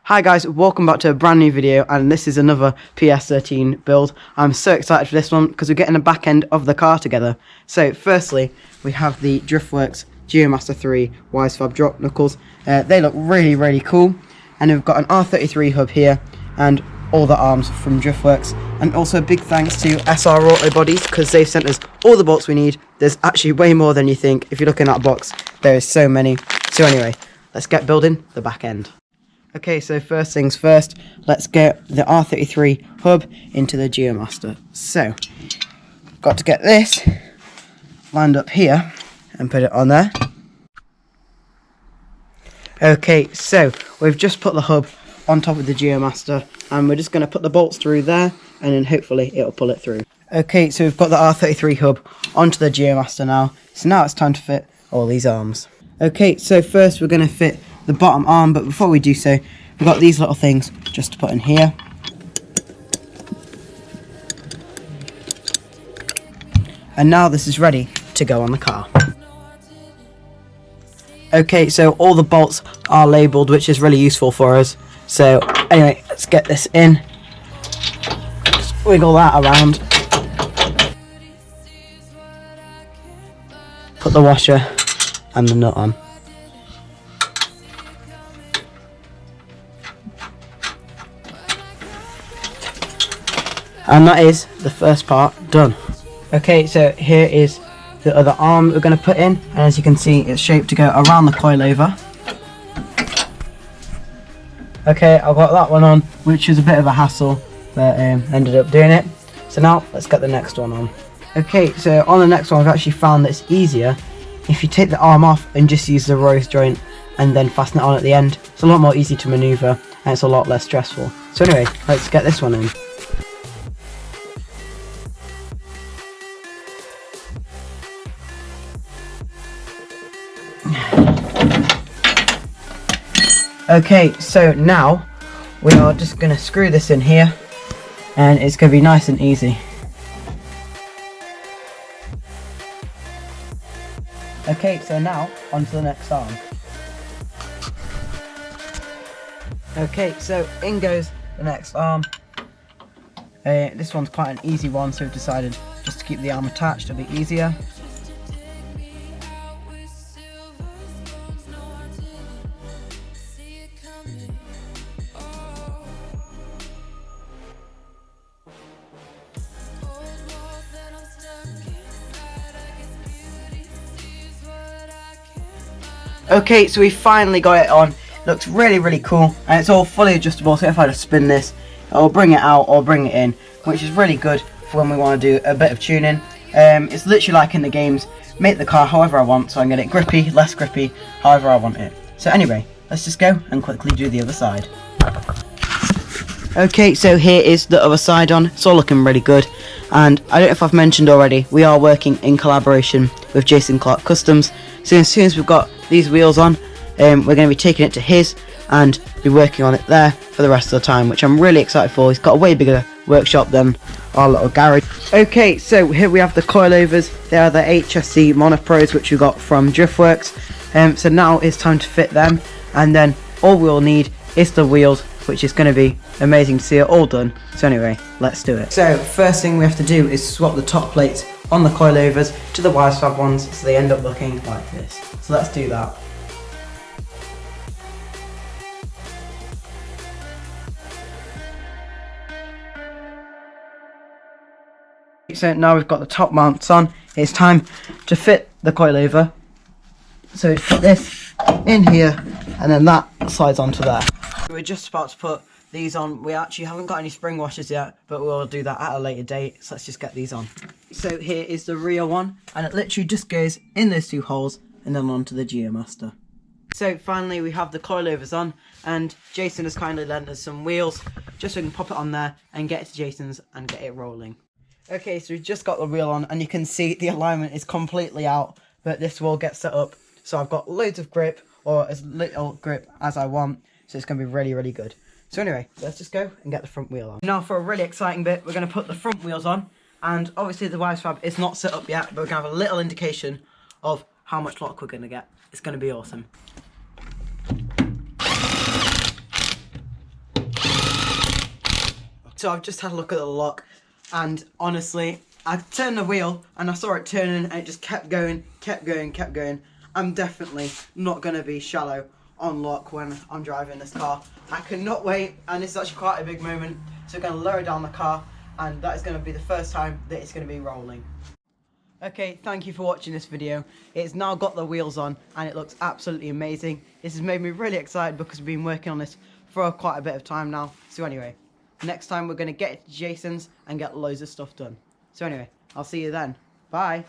Hi guys, welcome back to a brand new video, and this is another Ps13 build. I'm so excited for this one because we're getting the back end of the car together. So firstly, we have the Driftworks Geomaster 3 Ps5 drop knuckles. They look really cool, and we've got an R33 hub here and all the arms from Driftworks, and also a big thanks to SR Auto Bodies because they've sent us all the bolts we need. There's actually way more than you think. If you look in that box, there is so many. So anyway, let's get building the back end. Okay, so first things first, let's get the R33 hub into the Geomaster. So, got to get this lined up here and put it on there. Okay, so we've just put the hub on top of the Geomaster, and we're just going to put the bolts through there, and then hopefully it'll pull it through. Okay, so we've got the R33 hub onto the Geomaster now, so now it's time to fit all these arms. Okay, so first we're going to fit the bottom arm, but before we do so, we've got these little things just to put in here. And now this is ready to go on the car. Okay, so all the bolts are labelled, which is really useful for us. So anyway, let's get this in. Just wiggle that around. Put the washer and the nut on. And that is the first part done. Okay, so here is the other arm we're going to put in, and as you can see, it's shaped to go around the coilover. Okay, I've got that one on, which is a bit of a hassle, but ended up doing it. So now let's get the next one on. Okay, so on the next one, I've actually found that it's easier if you take the arm off and just use the rose joint and then fasten it on at the end. It's a lot more easy to manoeuvre and it's a lot less stressful. So anyway, let's get this one in. Okay, so now we are just going to screw this in here, and it's going to be nice and easy. Okay, so now on to the next arm. Okay, so in goes the next arm. This one's quite an easy one, so we've decided just to keep the arm attached, it'll be easier. Okay, so we finally got it on. Looks really cool, and it's all fully adjustable, so if I just spin this, it'll bring it out or bring it in, which is really good for when we want to do a bit of tuning. It's literally like in the games, make the car however I want, so I can get it grippy, less grippy, however I want it. So anyway, let's just go and quickly do the other side. Okay, so here is the other side on. It's all looking really good, and I don't know if I've mentioned already, we are working in collaboration with Jason Clark Customs. So as soon as we've got these wheels on, we're going to be taking it to his and be working on it there for the rest of the time, which I'm really excited for. He's got a way bigger workshop than our little garage. Okay, so here we have the coilovers. They are the HSC Monopros, which we got from Driftworks. So now it's time to fit them, and then all we'll need is the wheels, which is going to be amazing to see it all done. So anyway, let's do it. So first thing we have to do is swap the top plates on the coilovers to the Ps5 ones, so they end up looking like this. So let's do that. So now we've got the top mounts on, it's time to fit the coilover. So we put this in here, and then that slides onto there. We're just about to put these on. We actually haven't got any spring washers yet, but we'll do that at a later date, so let's just get these on. So here is the rear one, and it literally just goes in those two holes and then onto the Geomaster. So finally we have the coilovers on, and Jason has kindly lent us some wheels just so we can pop it on there and get it to Jason's and get it rolling. Okay, so we've just got the wheel on, and you can see the alignment is completely out, but this will get set up so I've got loads of grip, or as little grip as I want, so it's going to be really good. So anyway, let's just go and get the front wheel on. Now for a really exciting bit, we're going to put the front wheels on, and obviously the Ps5 is not set up yet, but we're going to have a little indication of how much lock we're going to get. It's going to be awesome. so I've just had a look at the lock, and honestly, I turned the wheel and I saw it turning and it just kept going, kept going, kept going. I'm definitely not going to be shallow on lock when I'm driving this car. I cannot wait, and this is actually quite a big moment. So we're going to lower down the car, and that is going to be the first time that it's going to be rolling. Okay, thank you for watching this video. It's now got the wheels on and it looks absolutely amazing. This has made me really excited because we've been working on this for quite a bit of time now. So anyway, next time we're going to get it to Jason's and get loads of stuff done. So anyway, I'll see you then. Bye.